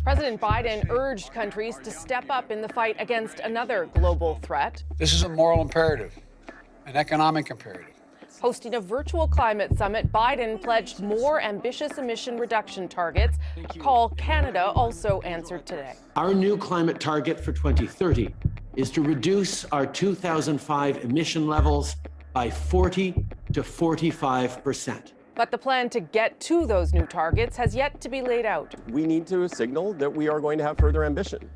President Biden urged countries to step up in the fight against another global threat. This is a moral imperative, an economic imperative. Hosting a virtual climate summit, Biden pledged more ambitious emission reduction targets, a call Canada also answered today. Our new climate target for 2030 is to reduce our 2005 emission levels by 40 to 45%. But the plan to get to those new targets has yet to be laid out. We need to signal that we are going to have further ambition.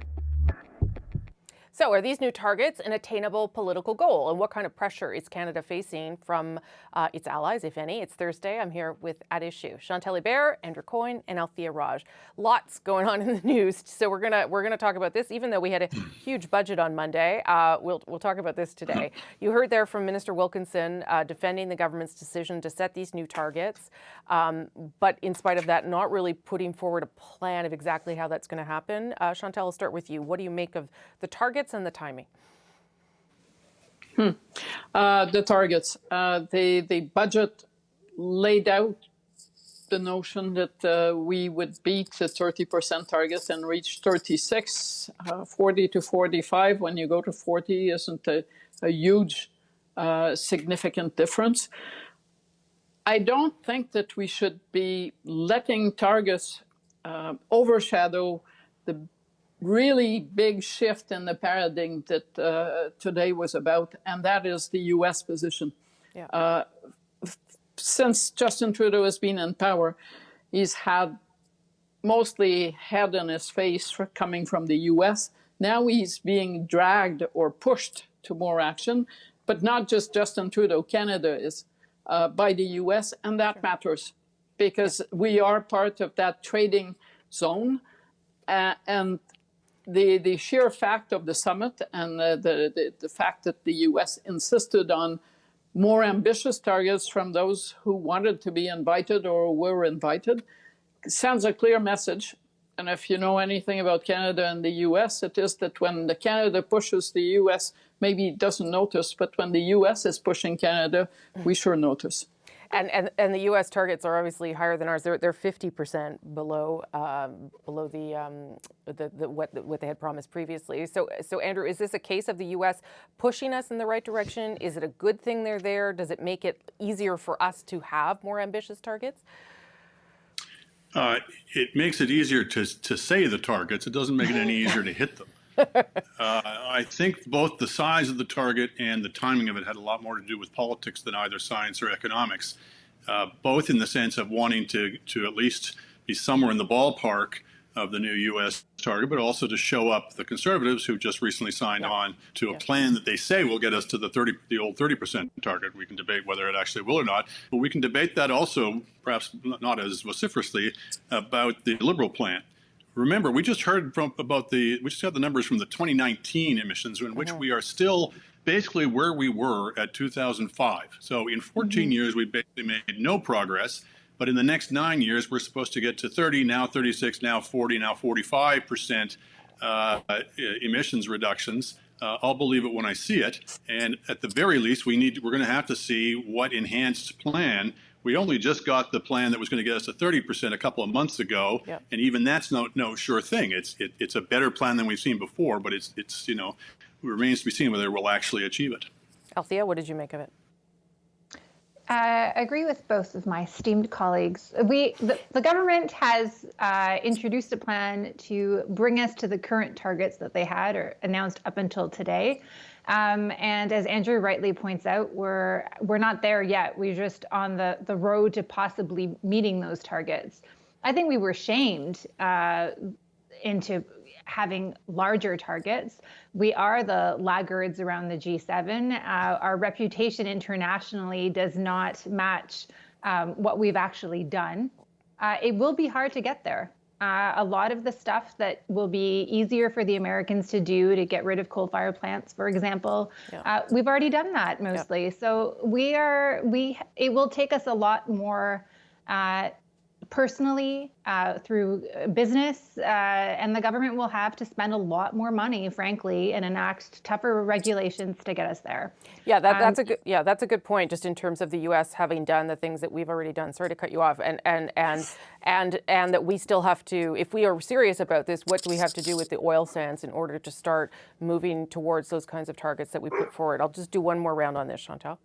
So are these new targets an attainable political goal? And what kind of pressure is Canada facing from its allies, if any? It's Thursday. I'm here with At Issue. Chantal Hébert, Andrew Coyne, and Althea Raj. Lots going on in the news. So we're gonna talk about this, even though we had a huge budget on Monday. We'll talk about this today. You heard there from Minister Wilkinson defending the government's decision to set these new targets. But in spite of that, not really putting forward a plan of exactly how that's going to happen. Chantal, I'll start with you. What do you make of the targets and the timing? The targets. The budget laid out the notion that we would beat the 30% target and reach 36, 40 to 45. When you go to 40 isn't a huge significant difference. I don't think that we should be letting targets overshadow the really big shift in the paradigm that today was about, and that is the U.S. position. Yeah. Since Justin Trudeau has been in power, he's had mostly head in his face coming from the U.S. Now he's being dragged or pushed to more action, but not just Justin Trudeau. Canada is by the U.S., and that matters because we are part of that trading zone, and the sheer fact of the summit and the fact that the U.S. insisted on more ambitious targets from those who wanted to be invited or were invited sends a clear message. And if you know anything about Canada and the U.S., it is that when the Canada pushes the U.S., maybe it doesn't notice, but when the U.S. is pushing Canada, we sure notice. And the U.S. targets are obviously higher than ours. They're 50% below what they had promised previously. So Andrew, is this a case of the U.S. pushing us in the right direction? Is it a good thing they're there? Does it make it easier for us to have more ambitious targets? It makes it easier to say the targets. It doesn't make it any easier to hit them. I think both the size of the target and the timing of it had a lot more to do with politics than either science or economics, both in the sense of wanting to at least be somewhere in the ballpark of the new U.S. target, but also to show up the Conservatives who just recently signed on to a plan that they say will get us to the old 30% target. We can debate whether it actually will or not, but we can debate that also, perhaps not as vociferously, about the Liberal plan. Remember, we just heard we just got the numbers from the 2019 emissions, in which we are still basically where we were at 2005. So in 14 years, we basically made no progress. But in the next 9 years, we're supposed to get to 30, now 36, now 40, now 45% emissions reductions. I'll believe it when I see it. And at the very least, we're going to have to see what enhanced plan. We only just got the plan that was going to get us to 30% a couple of months ago, and even that's no sure thing. It's a better plan than we've seen before, but it remains to be seen whether we'll actually achieve it. Althea, what did you make of it? I agree with both of my esteemed colleagues. The government has introduced a plan to bring us to the current targets that they had or announced up until today. And as Andrew rightly points out, we're not there yet. We're just on the road to possibly meeting those targets. I think we were shamed into having larger targets. We are the laggards around the G7. Our reputation internationally does not match what we've actually done. It will be hard to get there. A lot of the stuff that will be easier for the Americans to do to get rid of coal-fired plants, for example, we've already done that mostly. So it will take us a lot more personally, through business, and the government will have to spend a lot more money, frankly, and enact tougher regulations to get us there. Yeah, that's a good point. Just in terms of the U.S. having done the things that we've already done. Sorry to cut you off, and that we still have to, if we are serious about this, what do we have to do with the oil sands in order to start moving towards those kinds of targets that we put forward? I'll just do one more round on this, Chantal.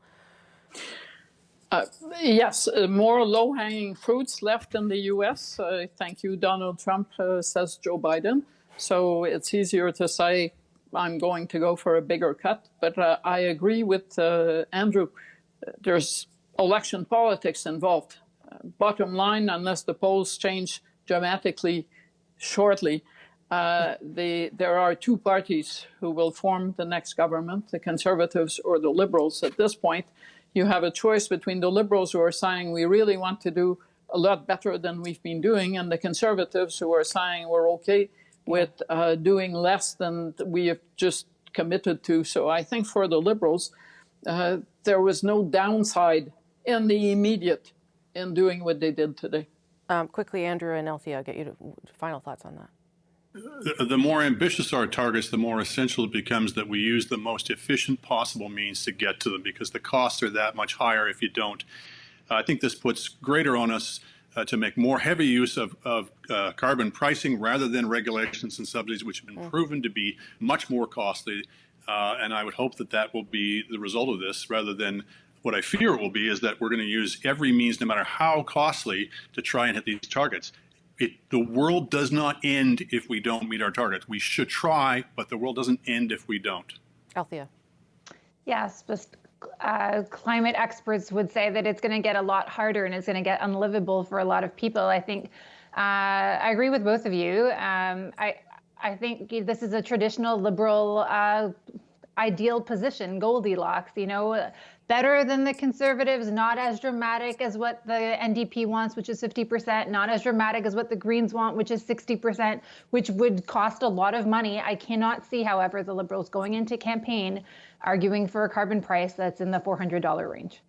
Yes, more low-hanging fruits left in the U.S. Thank you, Donald Trump, says Joe Biden. So it's easier to say, I'm going to go for a bigger cut. But I agree with Andrew. There's election politics involved. Bottom line, unless the polls change dramatically shortly, there are two parties who will form the next government, the Conservatives or the Liberals. At this point, you have a choice between the Liberals, who are saying we really want to do a lot better than we've been doing, and the Conservatives, who are saying we're okay with doing less than we have just committed to. So I think for the Liberals, there was no downside in the immediate in doing what they did today. Quickly, Andrew and Althea, I'll get you to final thoughts on that. The more ambitious our targets, the more essential it becomes that we use the most efficient possible means to get to them, because the costs are that much higher if you don't. I think this puts greater on us to make more heavy use of carbon pricing rather than regulations and subsidies, which have been proven to be much more costly. And I would hope that that will be the result of this, rather than what I fear it will be is that we're going to use every means, no matter how costly, to try and hit these targets. The world does not end if we don't meet our targets. We should try, but the world doesn't end if we don't. Althea. Yes, but climate experts would say that it's going to get a lot harder and it's going to get unlivable for a lot of people. I think I agree with both of you. I think this is a traditional liberal ideal position, Goldilocks, better than the Conservatives, not as dramatic as what the NDP wants, which is 50%, not as dramatic as what the Greens want, which is 60%, which would cost a lot of money. I cannot see, however, the Liberals going into campaign arguing for a carbon price that's in the $400 range.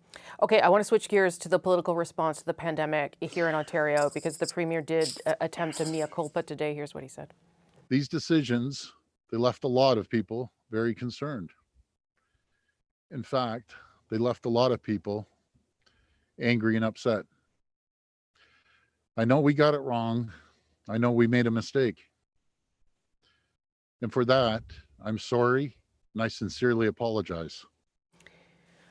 Okay, I want to switch gears to the political response to the pandemic here in Ontario, because the Premier did attempt a mea culpa today. Here's what he said. These decisions, they left a lot of people very concerned. In fact, they left a lot of people angry and upset. I know we got it wrong. I know we made a mistake. And for that, I'm sorry, and I sincerely apologize.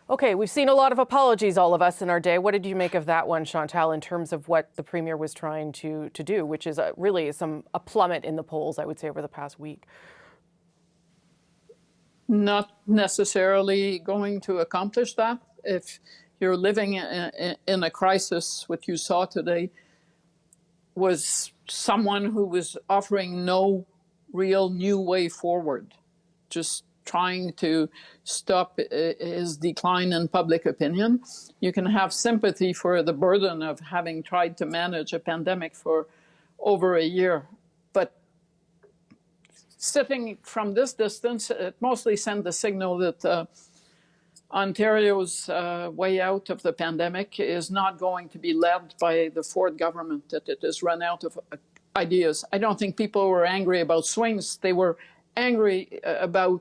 Okay, we've seen a lot of apologies, all of us, in our day. What did you make of that one, Chantal, in terms of what the Premier was trying to do, which is really a plummet in the polls, I would say, over the past week? Not necessarily going to accomplish that. If you're living in a crisis, what you saw today was someone who was offering no real new way forward, just trying to stop his decline in public opinion. You can have sympathy for the burden of having tried to manage a pandemic for over a year, but sitting from this distance, it mostly sent the signal that Ontario's way out of the pandemic is not going to be led by the Ford government, that it has run out of ideas. I don't think people were angry about swings. They were angry about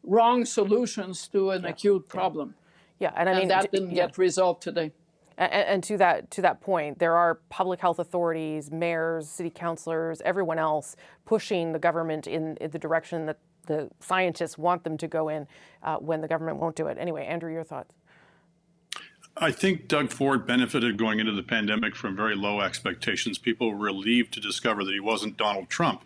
wrong solutions to an acute problem. Yeah, and I mean that didn't get resolved today. And to that point, there are public health authorities, mayors, city councillors, everyone else pushing the government in the direction that the scientists want them to go in when the government won't do it. Anyway, Andrew, your thoughts? I think Doug Ford benefited going into the pandemic from very low expectations. People were relieved to discover that he wasn't Donald Trump.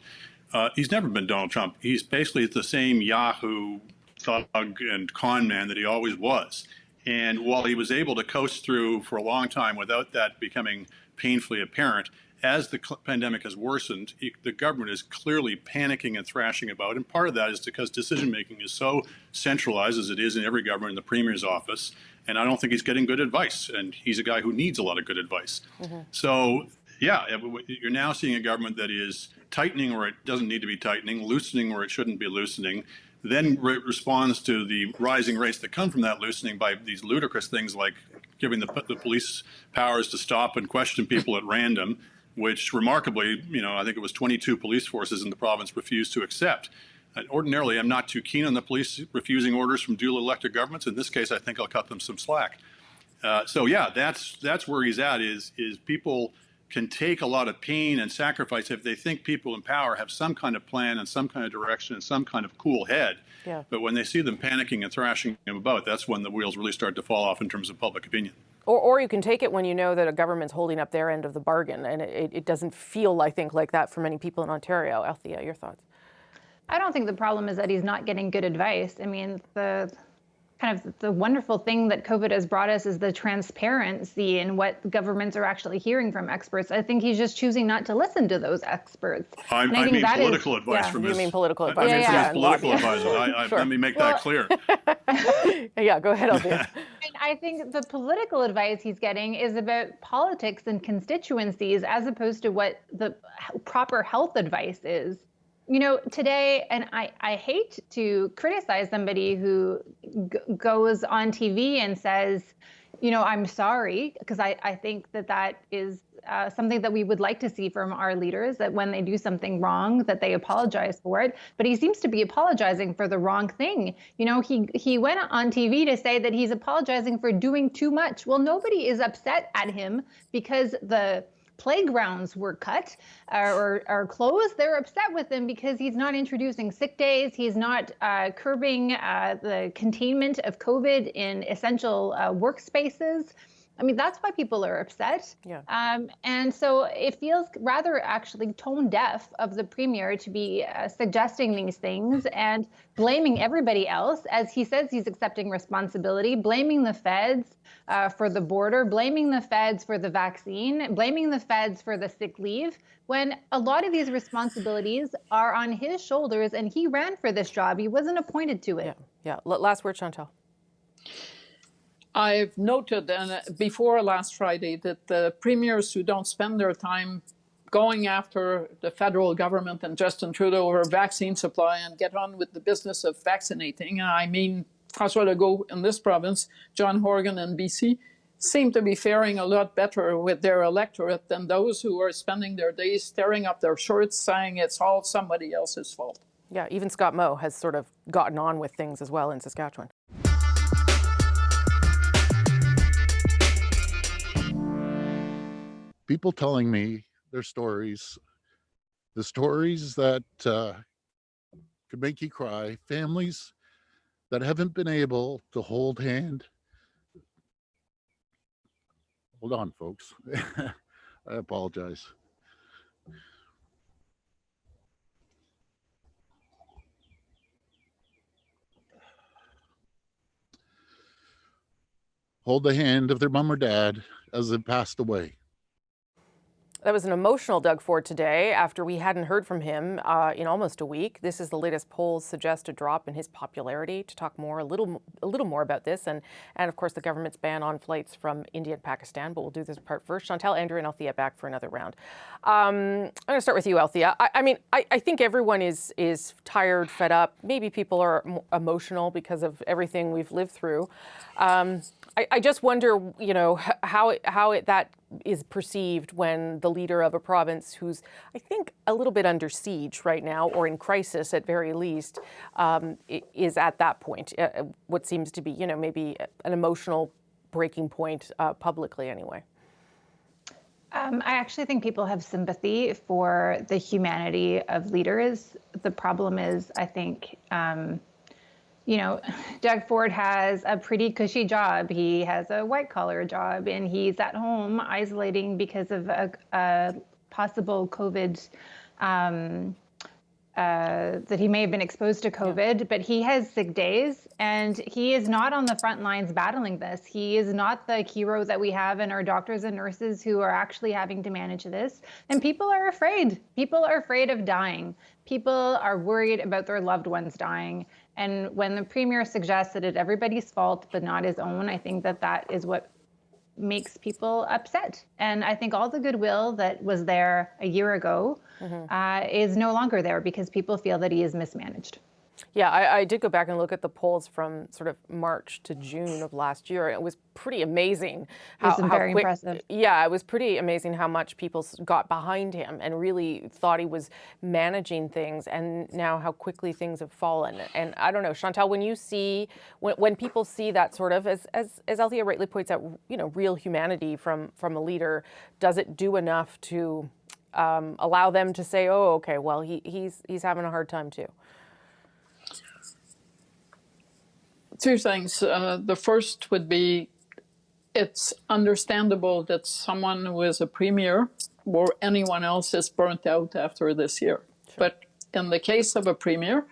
He's never been Donald Trump. He's basically the same Yahoo thug and con man that he always was. And while he was able to coast through for a long time without that becoming painfully apparent, as the pandemic has worsened, the government is clearly panicking and thrashing about. And part of that is because decision-making is so centralized, as it is in every government, in the Premier's office. And I don't think he's getting good advice. And he's a guy who needs a lot of good advice. Mm-hmm. So, yeah, you're now seeing a government that is tightening where it doesn't need to be tightening, loosening where it shouldn't be loosening, then responds to the rising rates that come from that loosening by these ludicrous things like giving the police powers to stop and question people at random, which remarkably, I think it was 22 police forces in the province refused to accept. Ordinarily, I'm not too keen on the police refusing orders from duly elected governments. In this case, I think I'll cut them some slack. So yeah, that's where he's at. Is people can take a lot of pain and sacrifice if they think people in power have some kind of plan and some kind of direction and some kind of cool head. Yeah. But when they see them panicking and thrashing them about, that's when the wheels really start to fall off in terms of public opinion. Or you can take it when you know that a government's holding up their end of the bargain, and it doesn't feel, I think, like that for many people in Ontario. Althea, your thoughts? I don't think the problem is that he's not getting good advice. I mean, the wonderful thing that COVID has brought us is the transparency in what governments are actually hearing from experts. I think he's just choosing not to listen to those experts. I mean political advice from his. You mean political advice? I mean from his political advisors. Sure. Let me make that clear. Yeah, go ahead, Althea. I think the political advice he's getting is about politics and constituencies as opposed to what the proper health advice is. Today, and I hate to criticize somebody who goes on TV and says, I'm sorry, because I think that is something that we would like to see from our leaders, that when they do something wrong, that they apologize for it. But he seems to be apologizing for the wrong thing. He went on TV to say that he's apologizing for doing too much. Well, nobody is upset at him because the playgrounds were cut or closed. They're upset with him because he's not introducing sick days. He's not curbing the containment of COVID in essential workspaces. I mean, that's why people are upset. Yeah. And so it feels rather actually tone deaf of the premier to be suggesting these things and blaming everybody else, as he says he's accepting responsibility, blaming the feds for the border, blaming the feds for the vaccine, blaming the feds for the sick leave, when a lot of these responsibilities are on his shoulders, and he ran for this job. He wasn't appointed to it. Yeah. Last word, Chantal. I've noted before last Friday that the premiers who don't spend their time going after the federal government and Justin Trudeau over vaccine supply and get on with the business of vaccinating, I mean François Legault in this province, John Horgan in BC, seem to be faring a lot better with their electorate than those who are spending their days tearing up their shirts saying it's all somebody else's fault. Yeah, even Scott Moe has sort of gotten on with things as well in Saskatchewan. People telling me their stories, the stories that could make you cry, families that haven't been able to hold hand. Hold on, folks. I apologize. Hold the hand of their mom or dad as they passed away. That was an emotional Doug Ford today after we hadn't heard from him in almost a week. This is the latest polls suggest a drop in his popularity. To talk more, a little more about this and of course the government's ban on flights from India and Pakistan, but we'll do this part first. Chantal, Andrew and Althea back for another round. I'm going to start with you, Althea. I think everyone is tired, fed up. Maybe people are emotional because of everything we've lived through. I just wonder, how that is perceived when the leader of a province who's, I think, a little bit under siege right now, or in crisis at very least, is at that point, what seems to be, maybe an emotional breaking point publicly anyway. I actually think people have sympathy for the humanity of leaders. The problem is, I think, Doug Ford has a pretty cushy job. He has a white-collar job, and he's at home isolating because of a possible COVID, that he may have been exposed to COVID, but he has sick days, and he is not on the front lines battling this. He is not the hero that we have in our doctors and nurses who are actually having to manage this. And people are afraid. People are afraid of dying. People are worried about their loved ones dying. And when the premier suggests that it's everybody's fault, but not his own, I think that is what makes people upset. And I think all the goodwill that was there a year ago is no longer there because people feel that he is mismanaged. Yeah, I did go back and look at the polls from sort of March to June of last year. It was pretty amazing how very quick. impressive. Yeah, it was pretty amazing how much people got behind him and really thought he was managing things, and now how quickly things have fallen. And I don't know, Chantal, when you see when people see that sort of, as Althea rightly points out, real humanity from a leader, does it do enough to allow them to say, oh, okay, well, he's having a hard time too? Two things. The first would be, it's understandable that someone who is a premier or anyone else is burnt out after this year. Sure. But in the case of a premier,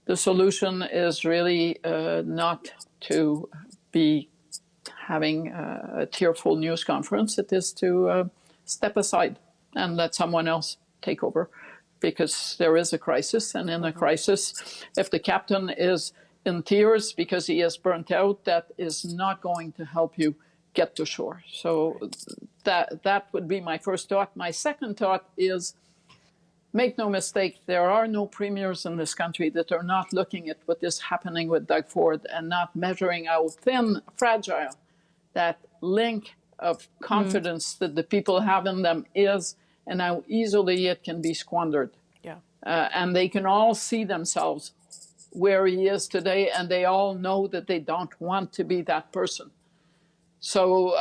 the solution is really not to be having a tearful news conference. It is to step aside and let someone else take over, because there is a crisis. And in a crisis, if the captain is in tears because he is burnt out, that is not going to help you get to shore. So that would be my first thought. My second thought is, make no mistake, there are no premiers in this country that are not looking at what is happening with Doug Ford and not measuring how thin, fragile that link of confidence that the people have in them is, and how easily it can be squandered. Yeah. And they can all see themselves where he is today, and they all know that they don't want to be that person. So,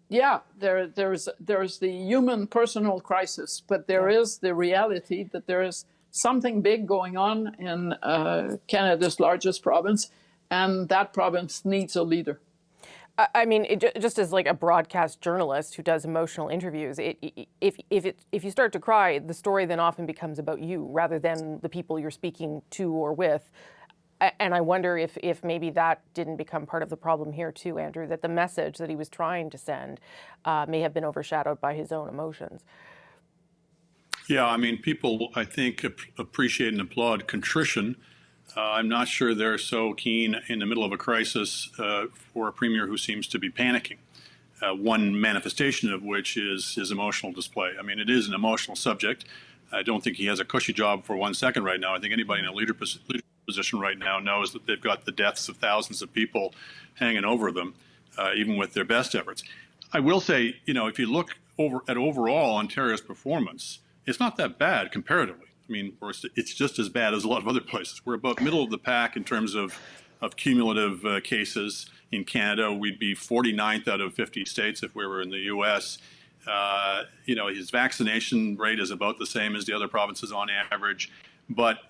there's the human personal crisis, but there is the reality that there is something big going on in Canada's largest province, and that province needs a leader. I mean, just as like a broadcast journalist who does emotional interviews, if you start to cry, the story then often becomes about you rather than the people you're speaking to or with. And I wonder if maybe that didn't become part of the problem here too, Andrew, that the message that he was trying to send may have been overshadowed by his own emotions. Yeah, I mean, people, I think, appreciate and applaud contrition. I'm not sure they're so keen in the middle of a crisis for a premier who seems to be panicking. One manifestation of which is his emotional display. I mean, it is an emotional subject. I don't think he has a cushy job for 1 second right now. I think anybody in a leadership position right now knows that they've got the deaths of thousands of people hanging over them, even with their best efforts. I will say, if you look at overall Ontario's performance, it's not that bad comparatively. I mean, it's just as bad as a lot of other places. We're about middle of the pack in terms of cumulative cases. In Canada, we'd be 49th out of 50 states if we were in the U.S. His vaccination rate is about the same as the other provinces on average. But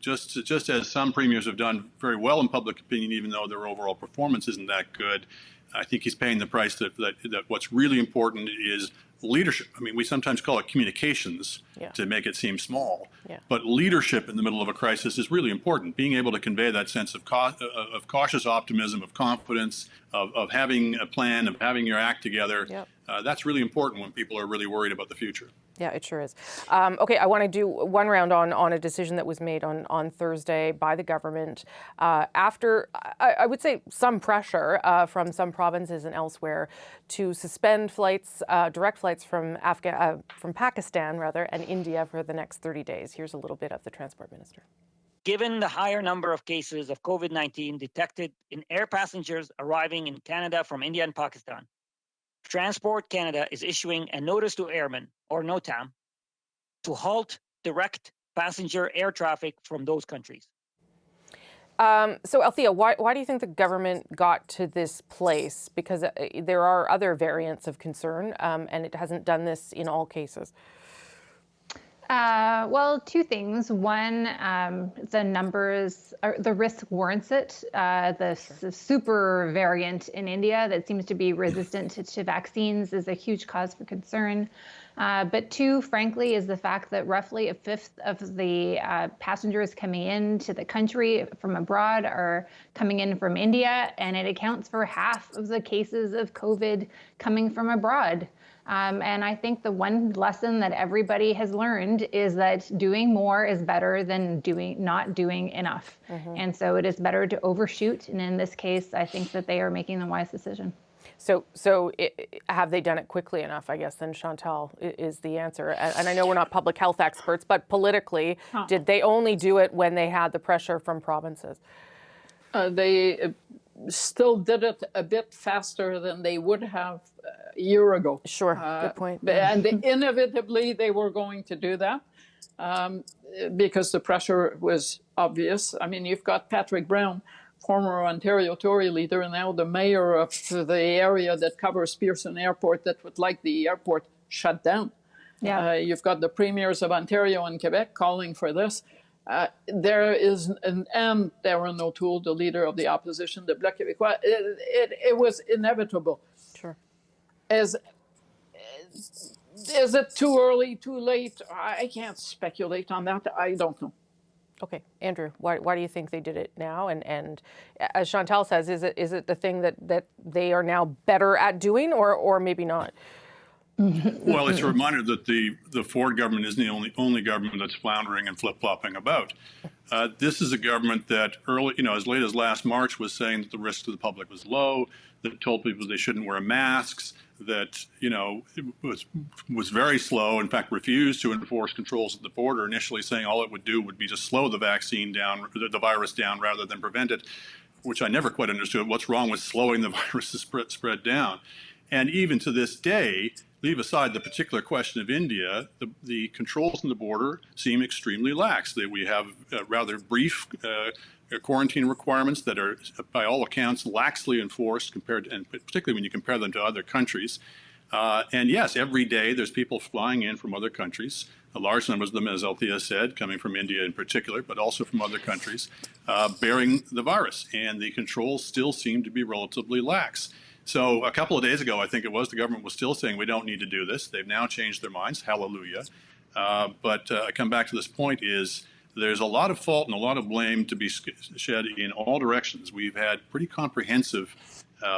just as some premiers have done very well in public opinion, even though their overall performance isn't that good, I think he's paying the price that what's really important is leadership. I mean, we sometimes call it communications to make it seem small, but leadership in the middle of a crisis is really important. Being able to convey that sense of cautious optimism, of confidence, of having a plan, of having your act together, that's really important when people are really worried about the future. Yeah, it sure is. Okay, I want to do one round on a decision that was made on Thursday by the government after, I would say, some pressure from some provinces and elsewhere to suspend flights, direct flights from Pakistan and India for the next 30 days. Here's a little bit of the Transport Minister. Given the higher number of cases of COVID-19 detected in air passengers arriving in Canada from India and Pakistan, Transport Canada is issuing a notice to airmen, or NOTAM, to halt direct passenger air traffic from those countries. So, Althea, why do you think the government got to this place? Because there are other variants of concern, and it hasn't done this in all cases. Well, two things. One, the numbers, the risk warrants it. The super variant in India that seems to be resistant to vaccines is a huge cause for concern. But two, frankly, is the fact that roughly a fifth of the passengers coming into the country from abroad are coming in from India, and it accounts for half of the cases of COVID coming from abroad. And I think the one lesson that everybody has learned is that doing more is better than not doing enough. And so it is better to overshoot. And in this case, I think that they are making the wise decision. Have they done it quickly enough? I guess then Chantal is the answer. And I know we're not public health experts, but politically, did they only do it when they had the pressure from provinces? They still did it a bit faster than they would have a year ago. Sure, good point. And inevitably they were going to do that because the pressure was obvious. I mean, you've got Patrick Brown, former Ontario Tory leader, and now the mayor of the area that covers Pearson Airport that would like the airport shut down. Yeah. You've got the premiers of Ontario and Quebec calling for this. There is, and Darren O'Toole, the leader of the opposition, the Bloc Québécois, it was inevitable. Sure. Is it too early, too late? I can't speculate on that. I don't know. Okay, Andrew, why do you think they did it now? And as Chantal says, is it the thing that they are now better at doing, or maybe not? Well, it's a reminder that the Ford government isn't the only government that's floundering and flip-flopping about. This is a government that as late as last March was saying that the risk to the public was low, that told people they shouldn't wear masks, that it was very slow, in fact refused to enforce controls at the border, initially saying all it would do would be to slow the vaccine down, the virus down, rather than prevent it, which I never quite understood. What's wrong with slowing the virus spread down? And even to this day, leave aside the particular question of India, the controls on the border seem extremely lax. We have rather brief quarantine requirements that are, by all accounts, laxly enforced and particularly when you compare them to other countries. And yes, every day there's people flying in from other countries, a large number of them, as Althea said, coming from India in particular, but also from other countries, bearing the virus. And the controls still seem to be relatively lax. So a couple of days ago, I think it was, the government was still saying we don't need to do this. They've now changed their minds. Hallelujah. But I come back to this point is there's a lot of fault and a lot of blame to be shed in all directions. We've had pretty comprehensive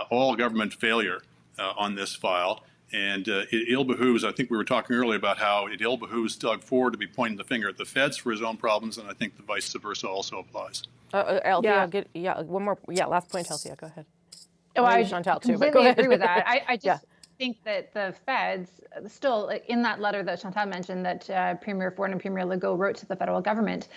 all-government failure on this file. And it ill behooves, I think we were talking earlier about how it ill behooves Doug Ford to be pointing the finger at the feds for his own problems, and I think the vice versa also applies. Althea, one more. Yeah, last point, Althea, go ahead. Oh, I Chantal too, completely agree with that. I just think that the feds still, in that letter that Chantal mentioned that Premier Ford and Premier Legault wrote to the federal government,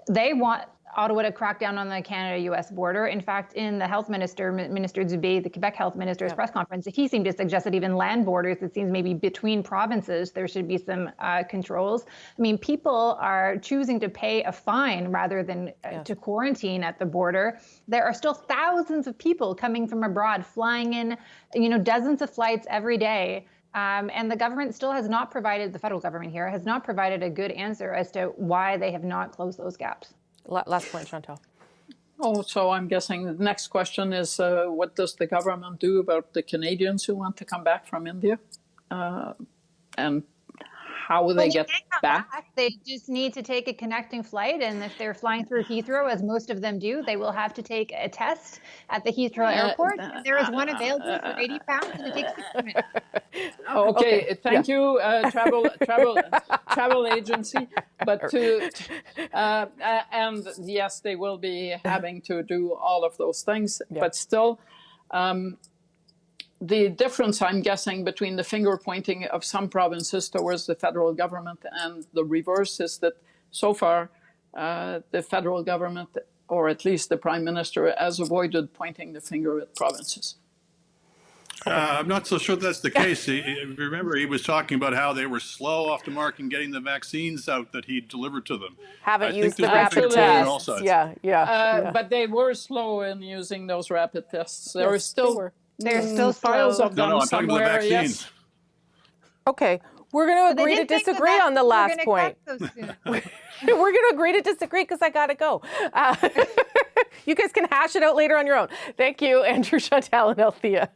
they want Ottawa to crack down on the Canada-U.S. border. In fact, in the health minister, Minister Dubé, the Quebec health minister's press conference, he seemed to suggest that even land borders, it seems maybe between provinces, there should be some controls. I mean, people are choosing to pay a fine rather than to quarantine at the border. There are still thousands of people coming from abroad, flying in, dozens of flights every day. And the government still has not provided, the federal government here, has not provided a good answer as to why they have not closed those gaps. Last point, Chantal. Oh, so I'm guessing the next question is what does the government do about the Canadians who want to come back from India? And how will they get back? They just need to take a connecting flight. And if they're flying through Heathrow, as most of them do, they will have to take a test at the Heathrow airport. And there is one available for £80 and it takes 6 minutes. Okay, thank you, travel agency. But and yes, they will be having to do all of those things. Yeah. But still, the difference, I'm guessing, between the finger pointing of some provinces towards the federal government and the reverse is that so far the federal government, or at least the Prime Minister, has avoided pointing the finger at provinces. I'm not so sure that's the case. Remember, he was talking about how they were slow off the mark in getting the vaccines out that he delivered to them. Haven't used the rapid tests. But they were slow in using those rapid tests. There's still files of them I'm talking about the vaccines. Yes. Okay, we're going to agree to disagree on the last point. We're going to agree to disagree because I got to go. You guys can hash it out later on your own. Thank you, Andrew, Chantal, and Althea.